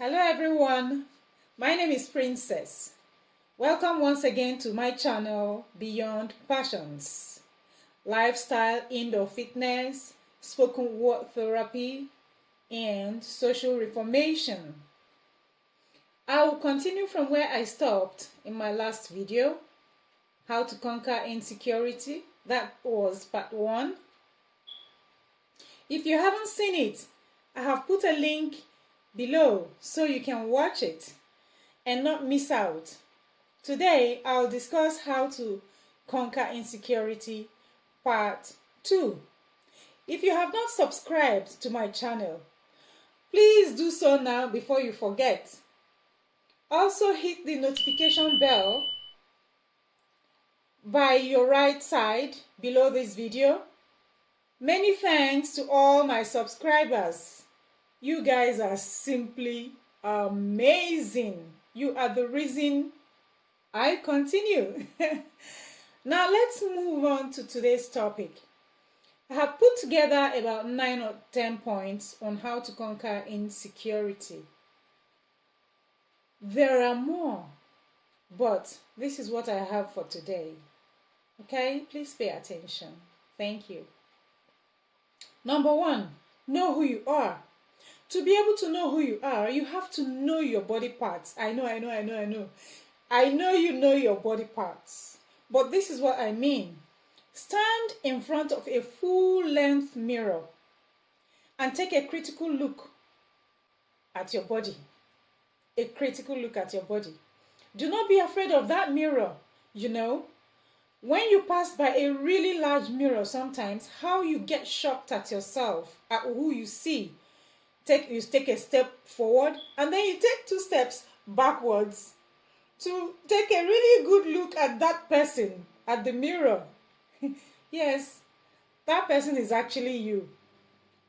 Hello everyone, my name is Princess. Welcome once again to my channel Beyond Passions. Lifestyle, indoor fitness, spoken word therapy, and social reformation. I will continue from where I stopped in my last video, how to conquer insecurity. That was part 1. If you haven't seen it, I have put a link below so you can watch it and not miss out. Today I'll discuss how to conquer insecurity part 2. If you have not subscribed to my channel, please do so now before you forget. Also hit the notification bell by your right side below this video. Many thanks to all my subscribers. You guys are simply amazing. You are the reason I continue. Now let's move on to today's topic. I have put together about 9 or 10 points on how to conquer insecurity. There are more, but this is what I have for today. Okay, please pay attention. Thank you. Number 1, know who you are. To be able to know who you are, you have to know your body parts. I know. I know you know your body parts. But this is what I mean. Stand in front of a full-length mirror and take a critical look at your body. A critical look at your body. Do not be afraid of that mirror. When you pass by a really large mirror, sometimes how you get shocked at yourself, at who you see. You take a step forward and then you take 2 steps backwards to take a really good look at that person at the mirror. Yes, that person is actually you.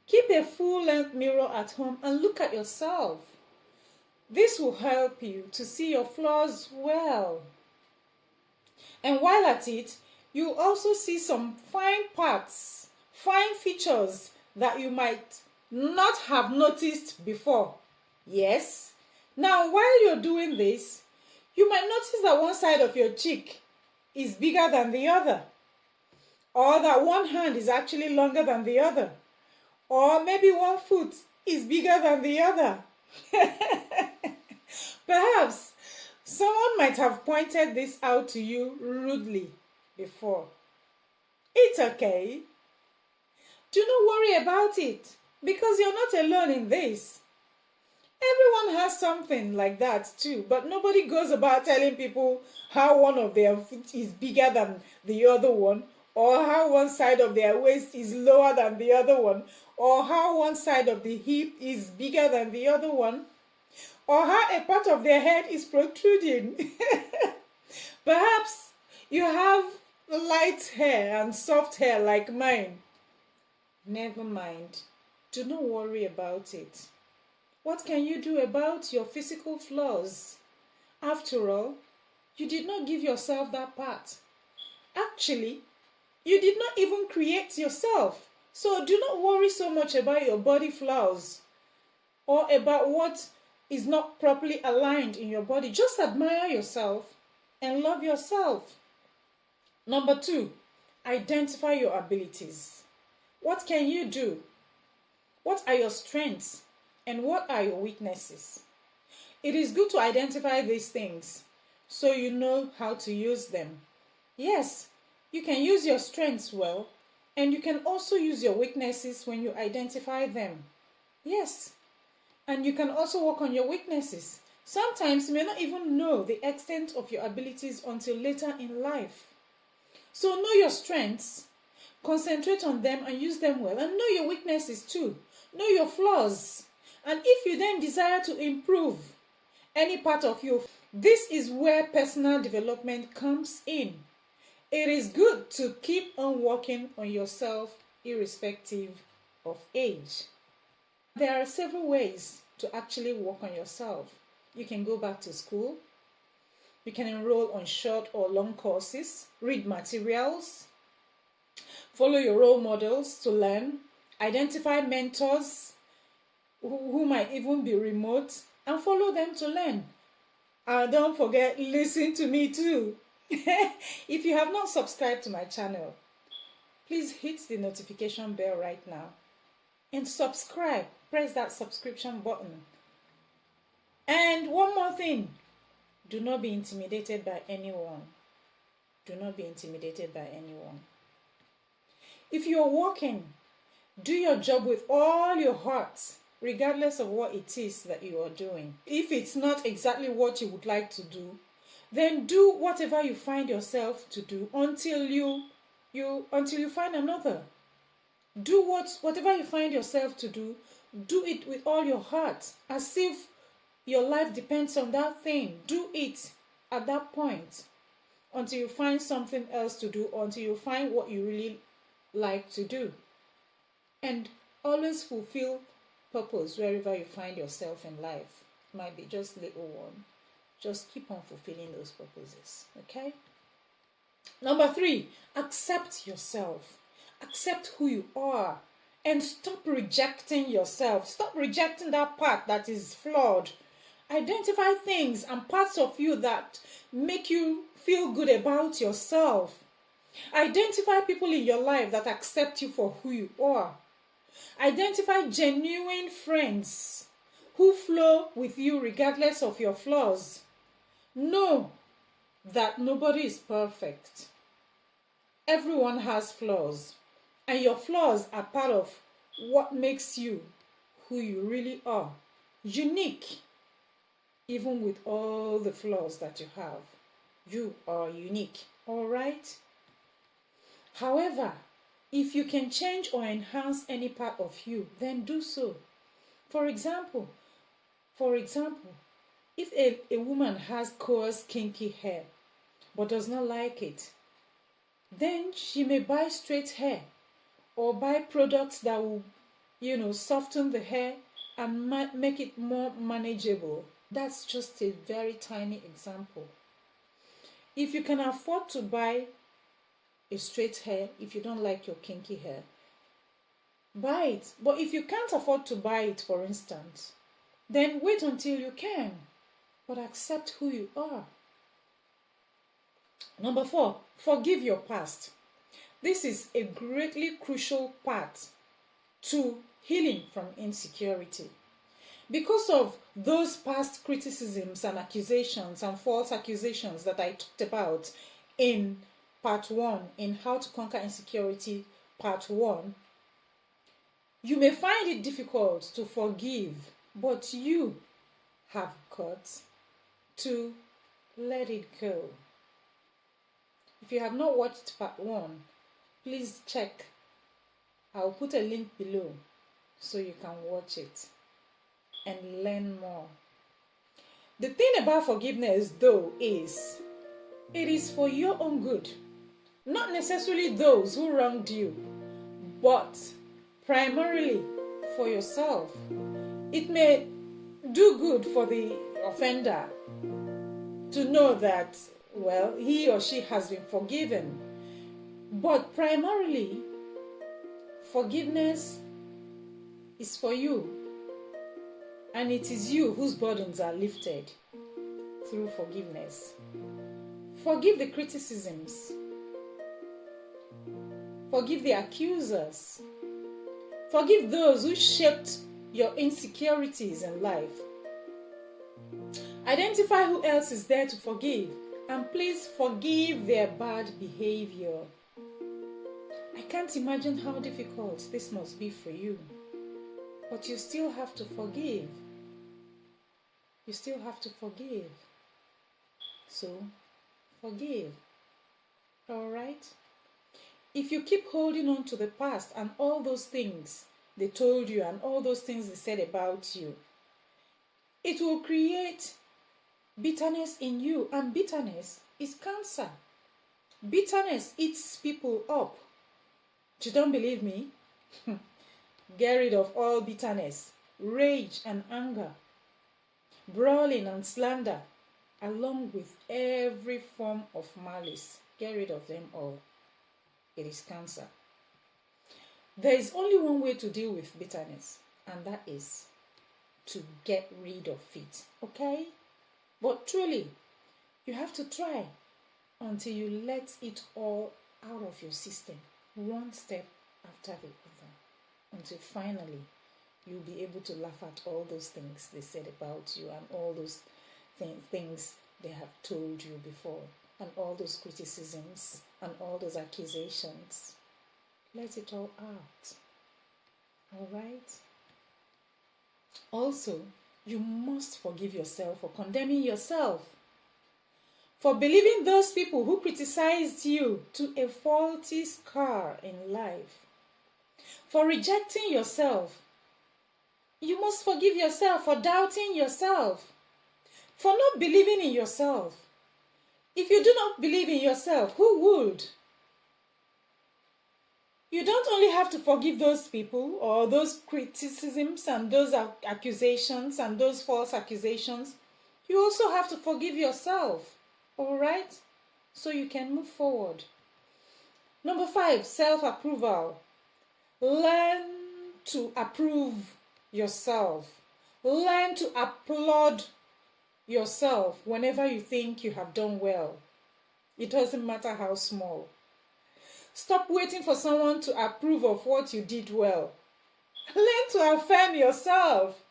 Keep a full-length mirror at home and look at yourself. This will help you to see your flaws well. And while at it, you also see some fine parts, fine features that you might not have noticed before. Yes. Now, while you're doing this, you might notice that one side of your cheek is bigger than the other, or that one hand is actually longer than the other, or maybe one foot is bigger than the other. Perhaps someone might have pointed this out to you rudely before. It's okay. Do not worry about it, because you're not alone in this. Everyone has something like that too, but nobody goes about telling people how one of their feet is bigger than the other one, or how one side of their waist is lower than the other one, or how one side of the hip is bigger than the other one, or how a part of their head is protruding. Perhaps you have light hair and soft hair like mine. Never mind. Do not worry about it. What can you do about your physical flaws? After all, you did not give yourself that part. Actually, you did not even create yourself. So do not worry so much about your body flaws or about what is not properly aligned in your body. Just admire yourself and love yourself. Number 2, identify your abilities. What can you do? What are your strengths and what are your weaknesses? It is good to identify these things so you know how to use them. Yes, you can use your strengths well, and you can also use your weaknesses when you identify them. Yes, and you can also work on your weaknesses. Sometimes you may not even know the extent of your abilities until later in life. So know your strengths, concentrate on them and use them well, and know your weaknesses too. Know your flaws. And if you then desire to improve any part of you, this is where personal development comes in. It is good to keep on working on yourself irrespective of age. There are several ways to actually work on yourself. You can go back to school. You can enroll on short or long courses, read materials, follow your role models to learn, identify mentors who might even be remote, and follow them to learn. And don't forget, listen to me too. If you have not subscribed to my channel, please hit the notification bell right now and subscribe. Press that subscription button. And one more thing, do not be intimidated by anyone. Do not be intimidated by anyone. If you're working, do your job with all your heart, regardless of what it is that you are doing. If it's not exactly what you would like to do, then do whatever you find yourself to do until you find another. Do whatever you find yourself to do it with all your heart, as if your life depends on that thing. Do it at that point until you find something else to do, until you find what you really like to do. And always fulfill purpose wherever you find yourself in life. It might be just little one. Just keep on fulfilling those purposes, okay? Number 3, accept yourself. Accept who you are and stop rejecting yourself. Stop rejecting that part that is flawed. Identify things and parts of you that make you feel good about yourself. Identify people in your life that accept you for who you are. Identify genuine friends who flow with you regardless of your flaws. Know that nobody is perfect. Everyone has flaws, and your flaws are part of what makes you who you really are. Unique. Even with all the flaws that you have, you are unique, all right? However, if you can change or enhance any part of you, then do so. For example, if a woman has coarse, kinky hair but does not like it, then she may buy straight hair or buy products that will, soften the hair and make it more manageable. That's just a very tiny example. If you can afford to buy a straight hair, if you don't like your kinky hair, buy it. But if you can't afford to buy it, for instance, then wait until you can. But accept who you are. Number 4, forgive your past. This is a greatly crucial part to healing from insecurity. Because of those past criticisms and accusations and false accusations that I talked about in part 1, in How to Conquer Insecurity, part 1, you may find it difficult to forgive, but you have got to let it go. If you have not watched part 1, please check. I'll put a link below so you can watch it and learn more. The thing about forgiveness, though, is it is for your own good. Not necessarily those who wronged you, but primarily for yourself. It may do good for the offender to know that, well, he or she has been forgiven. But primarily, forgiveness is for you. And it is you whose burdens are lifted through forgiveness. Forgive the criticisms. Forgive the accusers. Forgive those who shaped your insecurities in life. Identify who else is there to forgive, and please forgive their bad behavior. I can't imagine how difficult this must be for you. But you still have to forgive. You still have to forgive. So, forgive. Alright? If you keep holding on to the past and all those things they told you and all those things they said about you, it will create bitterness in you. And bitterness is cancer. Bitterness eats people up. You don't believe me? Get rid of all bitterness, rage and anger, brawling and slander, along with every form of malice. Get rid of them all. It is cancer. There is only one way to deal with bitterness, and that is to get rid of it, okay? But truly, you have to try until you let it all out of your system, one step after the other, until finally you'll be able to laugh at all those things they said about you and all those things they have told you before and all those criticisms and all those accusations. Let it all out. All right? Also, you must forgive yourself for condemning yourself, for believing those people who criticized you to a faulty scar in life, for rejecting yourself. You must forgive yourself for doubting yourself, for not believing in yourself. If you do not believe in yourself, who would? You don't only have to forgive those people or those criticisms and those accusations and those false accusations. You also have to forgive yourself, all right? So you can move forward. Number 5, self-approval. Learn to approve yourself. Learn to applaud yourself whenever you think you have done well. It doesn't matter how small. Stop waiting for someone to approve of what you did well. Learn to affirm yourself.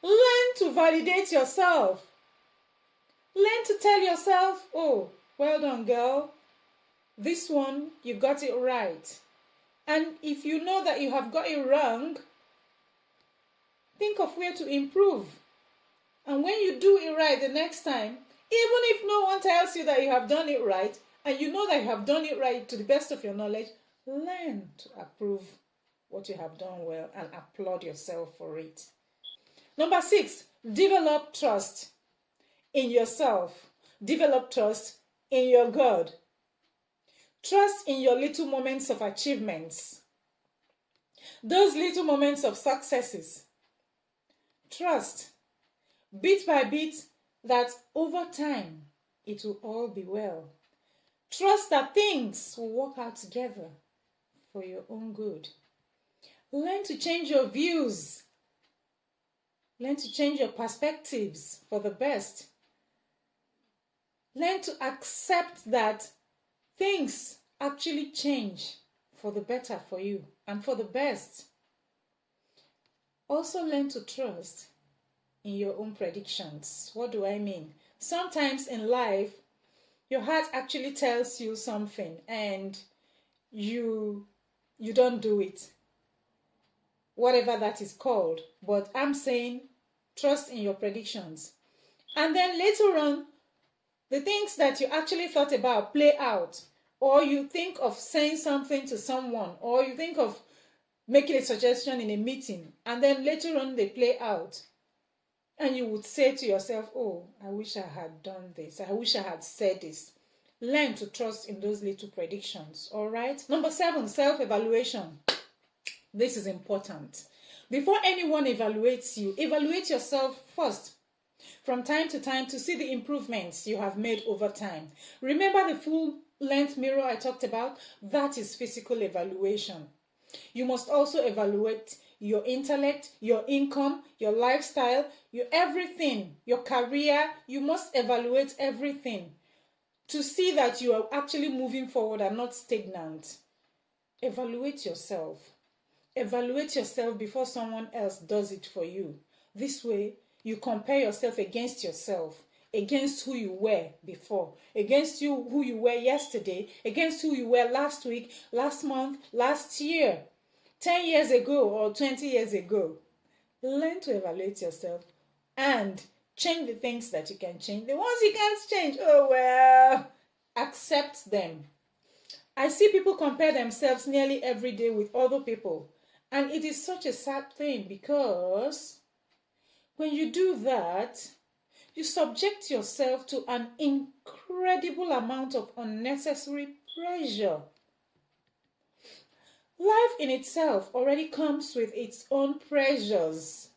Learn to validate yourself. Learn to tell yourself, oh, well done, girl. This one, you got it right. And if you know that you have got it wrong, think of where to improve. And when you do it right the next time, even if no one tells you that you have done it right, and you know that you have done it right to the best of your knowledge, learn to approve what you have done well and applaud yourself for it. Number 6, develop trust in yourself. Develop trust in your God. Trust in your little moments of achievements. Those little moments of successes. Trust, bit by bit, that over time it will all be well. Trust that things will work out together for your own good. Learn to change your views. Learn to change your perspectives for the best. Learn to accept that things actually change for the better for you and for the best. Also learn to trust in your own predictions. What do I mean? Sometimes in life, your heart actually tells you something and you don't do it. Whatever that is called. But I'm saying trust in your predictions. And then later on, the things that you actually thought about play out. Or you think of saying something to someone. Or you think of making a suggestion in a meeting. And then later on they play out. And you would say to yourself, oh, I wish I had done this. I wish I had said this. Learn to trust in those little predictions, all right? Number 7, self-evaluation. This is important. Before anyone evaluates you, evaluate yourself first. From time to time to see the improvements you have made over time. Remember the full-length mirror I talked about? That is physical evaluation. You must also evaluate your intellect, your income, your lifestyle, your everything, your career. You must evaluate everything to see that you are actually moving forward and not stagnant. Evaluate yourself. Evaluate yourself before someone else does it for you. This way, you compare yourself against yourself, against who you were before, against who you were yesterday, against who you were last week, last month, last year. 10 years ago or 20 years ago. Learn to evaluate yourself and change the things that you can change. The ones you can't change, oh well, accept them. I see people compare themselves nearly every day with other people. And it is such a sad thing because when you do that, you subject yourself to an incredible amount of unnecessary pressure. Life in itself already comes with its own pressures.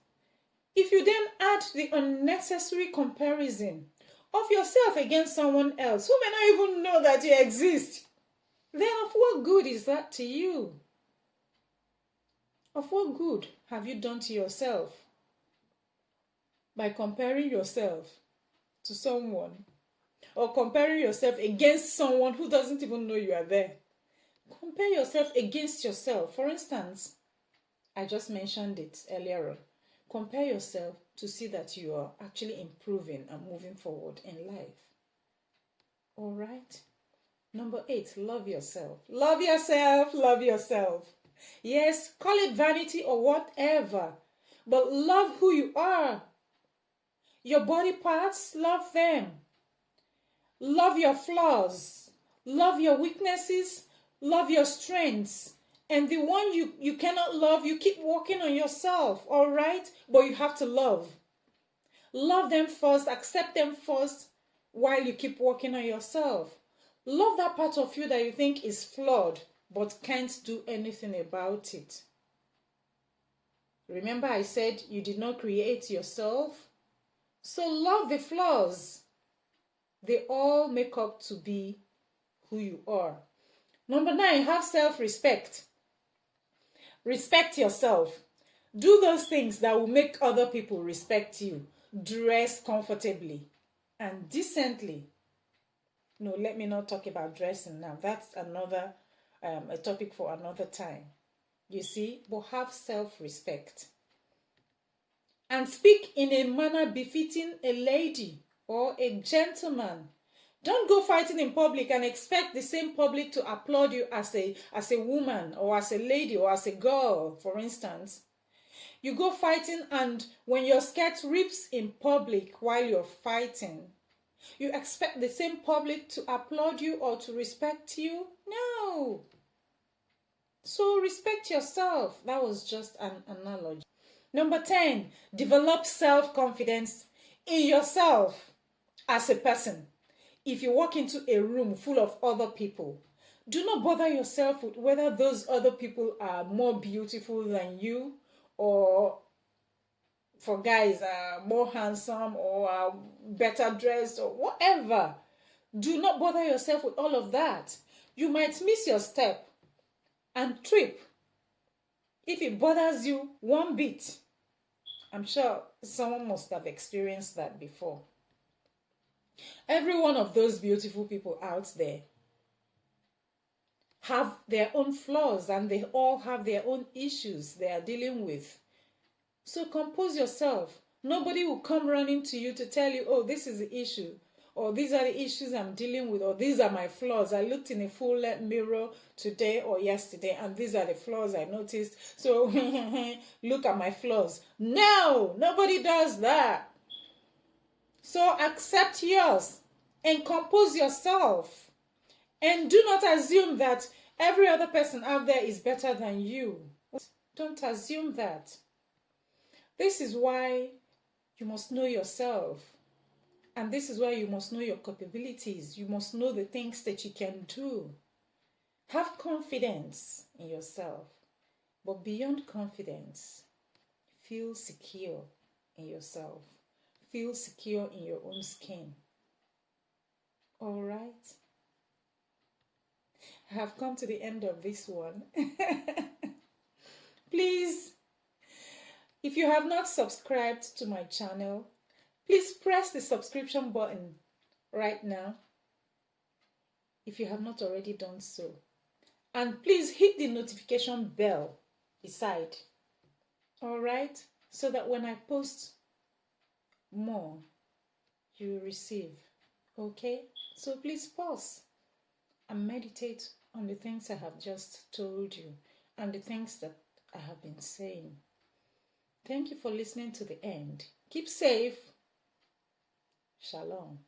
If you then add the unnecessary comparison of yourself against someone else who may not even know that you exist, then of what good is that to you? Of what good have you done to yourself? by comparing yourself to someone, or comparing yourself against someone who doesn't even know you are there. Compare yourself against yourself. For instance, I just mentioned it earlier on. Compare yourself to see that you are actually improving and moving forward in life. All right? Number 8, love yourself. Love yourself, love yourself. Yes, call it vanity or whatever, but love who you are. Your body parts, love them. Love your flaws. Love your weaknesses. Love your strengths. And the one you cannot love, you keep working on yourself, all right? But you have to love. Love them first, accept them first, while you keep working on yourself. Love that part of you that you think is flawed, but can't do anything about it. Remember I said you did not create yourself? So love the flaws. They all make up to be who you are. Number 9, have self-respect. Respect yourself. Do those things that will make other people respect you. Dress comfortably and decently. No, let me not talk about dressing now. That's another a topic for another time. You see, but have self-respect. And speak in a manner befitting a lady or a gentleman. Don't go fighting in public and expect the same public to applaud you as a woman or as a lady or as a girl, for instance. You go fighting, and when your skirt rips in public while you're fighting, you expect the same public to applaud you or to respect you? No. So respect yourself. That was just an analogy. Number 10, develop self-confidence in yourself as a person. If you walk into a room full of other people, do not bother yourself with whether those other people are more beautiful than you, or for guys are more handsome or are better dressed or whatever. Do not bother yourself with all of that. You might miss your step and trip if it bothers you one bit. I'm sure someone must have experienced that before. Every one of those beautiful people out there have their own flaws, and they all have their own issues they are dealing with. So compose yourself. Nobody will come running to you to tell you, oh, this is the issue, or these are the issues I'm dealing with, or these are my flaws. I looked in a full-length mirror today or yesterday, and these are the flaws I noticed. So look at my flaws. No, nobody does that. So accept yours and compose yourself. And do not assume that every other person out there is better than you. Don't assume that. This is why you must know yourself. And this is why you must know your capabilities. You must know the things that you can do. Have confidence in yourself. But beyond confidence, feel secure in yourself. Feel secure in your own skin. All right? I have come to the end of this one. Please, if you have not subscribed to my channel, please press the subscription button right now if you have not already done so. And please hit the notification bell beside. All right? So that when I post more, you will receive. Okay? So please pause and meditate on the things I have just told you and the things that I have been saying. Thank you for listening to the end. Keep safe. Shalom.